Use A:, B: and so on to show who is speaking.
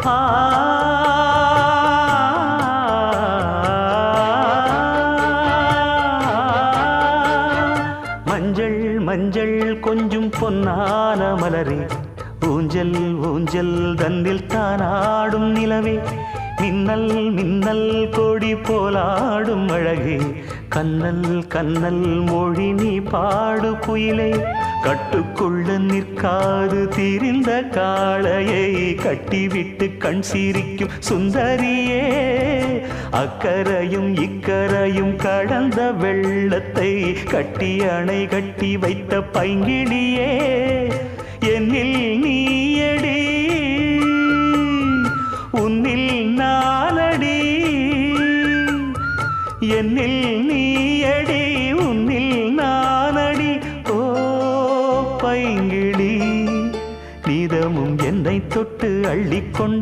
A: ஆ மஞ்சள் மஞ்சள் கொஞ்சம் பொன்னான மலரே ஊஞ்சல் ஊஞ்சல் தன்னில் தானாடும் நிலவே மின்னல் மின்னல் கொடி போலாடும் அழகே கண்ணல் கண்ணல் மொழி நீ பாடு குயிலே கட்டுக்குள்ள நிற்காது திரிந்த காளையை கட்டிவிட்டு கண் சிரிக்கும் சுந்தரியே அக்கரையும் இக்கரையும் கடந்த வெள்ளத்தை கட்டி அணை கட்டி வைத்த பைங்கிளியே என்னில் நீயடி உன்னில் நானடி என்னில் நீயடி உன்னில் நானடி ஓ பைங்கிளி நீதமும் என்னை தொட்டு அள்ளிக்கொண்ட